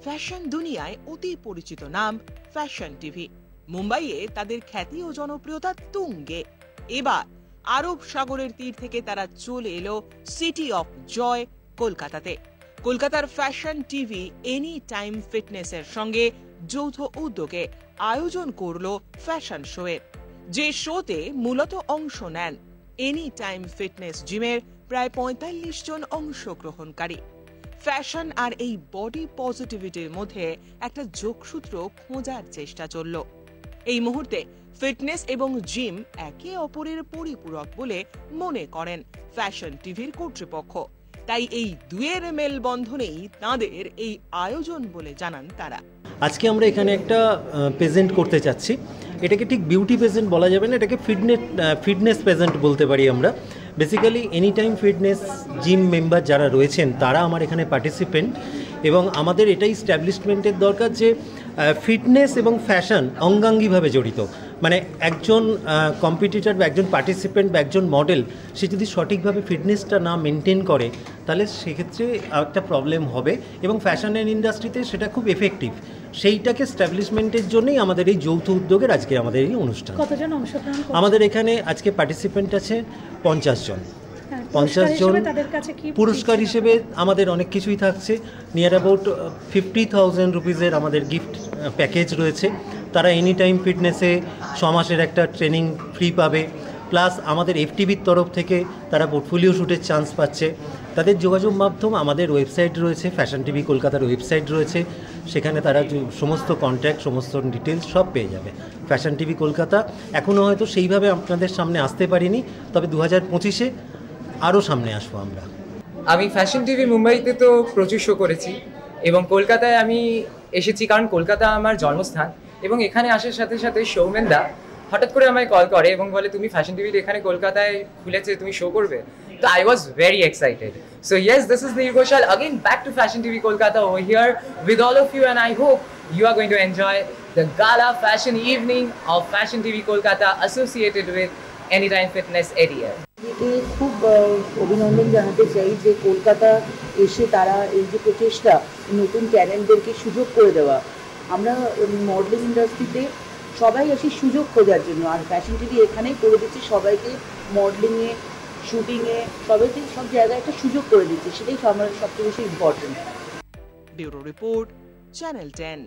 Fashion দুনিয়ায় অতি পরিচিত নাম ফ্যাশন টিভি। মুম্বাইয়ে তাদের খ্যাতি ও জনপ্রিয়তা তুঙ্গে। এবার আরব সাগরের তীর থেকে তারা চলে এলো সিটি অফ জয় কলকাতাতে। কলকাতার ফ্যাশন টিভি এনি টাইম ফিটনেসের সঙ্গে যৌথ উদ্যোগে আয়োজন করলো ফ্যাশন শোয়ের, যে শোতে মূলত অংশ নেন এনি টাইম ফিটনেস জিমের প্রায় ৪৫ জন অংশগ্রহণকারী। ফ্যাশন আর এই বডি পজিটিভিটির মধ্যে একটা যোগসূত্র খোঁজার চেষ্টা চলল। এই মুহূর্তে ফিটনেস এবং জিম একে অপরের পরিপূরক বলে মনে করেন ফ্যাশন টিভির কর্তৃপক্ষ। তাই এই দুয়ের মেলবন্ধনেই তাঁদের এই আয়োজন বলে জানান তারা। আজকে আমরা এখানে একটা প্রেজেন্ট করতে চাচ্ছি। এটাকে ঠিক বিউটি প্রেজেন্ট বলা যাবে না, এটাকে ফিটনেস প্রেজেন্ট বলতে পারি আমরা। Basically any time fitness gym member যারা রয়েছেন তারা আমার এখানে পার্টিসিপেন্ট, এবং আমাদের এটাই স্ট্যাবলিশমেন্টের দরকার যে ফিটনেস এবং ফ্যাশন অঙ্গাঙ্গিভাবে জড়িত। মানে একজন কম্পিটিটর বা একজন পার্টিসিপেন্ট বা একজন মডেল সে যদি সঠিকভাবে ফিটনেসটা না মেনটেন করে তাহলে সেক্ষেত্রে একটা প্রবলেম হবে, এবং ফ্যাশনের ইন্ডাস্ট্রিতে সেটা খুব এফেক্টিভ। সেইটাকে স্ট্যাবলিশমেন্টের জন্যই আমাদের এই যৌথ উদ্যোগের আজকে আমাদের এই অনুষ্ঠান। কতজন অংশগ্রহণ করছে? আমাদের এখানে আজকে পার্টিসিপেন্ট আছে 50 জন। 50 জন। পুরস্কার হিসেবে আমাদের অনেক কিছুই থাকছে। নিয়ার অ্যাবাউট 50,000 রুপিজের আমাদের গিফট প্যাকেজ রয়েছে। তারা এনি টাইম ফিটনেসে 6 মাসের একটা ট্রেনিং ফ্রি পাবে, প্লাস আমাদের এফটিভির তরফ থেকে তারা পোর্টফোলিও শ্যুটের চান্স পাচ্ছে। তাদের যোগাযোগ মাধ্যম আমাদের ওয়েবসাইট রয়েছে, ফ্যাশন টিভি কলকাতার ওয়েবসাইট রয়েছে, সেখানে তারা সমস্ত কন্ট্যাক্ট সমস্ত ডিটেলস সব পেয়ে যাবে। ফ্যাশন টিভি কলকাতা এখনও হয়তো সেইভাবে আপনাদের সামনে আসতে পারিনি, তবে 2025-এ আরও সামনে আসবো আমরা। আমি ফ্যাশন টিভি মুম্বাইতে তো প্রচুর শো করেছি, এবং কলকাতায় আমি এসেছি কারণ কলকাতা আমার জন্মস্থান। এবং এখানে আসার সাথে সাথে সৌমেনদা হঠাৎ করে আমায় কল করে এবং বলে তুমি ফ্যাশন টিভির এখানে কলকাতায় খুলেছে, তুমি শো করবে। তো I was very excited. So yes, this is Neel Ghoshal again back to Fashion TV Kolkata over here with all of you, and I hope you are going to enjoy the gala fashion evening of Fashion TV Kolkata associated with Anytime Fitness ADF. খুব অভিনন্দন জানাতে চাই যে কলকাতা এসে তারা এই যে প্রচেষ্টা নতুন ট্যালেন্টদেরকে সুযোগ করে দেওয়া। আমরা মডেলিং ইন্ডাস্ট্রিতে সবাই আসি সুযোগ খোঁজার জন্য, আর ফ্যাশন টিভি এখানেই করে দিচ্ছে সবাইকে মডেলিংয়ে, শুটিংয়ে, সব জায়গায় একটা সুযোগ করে দিচ্ছে। সেটাই আমার সবচেয়ে বেশি ইম্পর্টেন্ট। Bureau report, channel 10।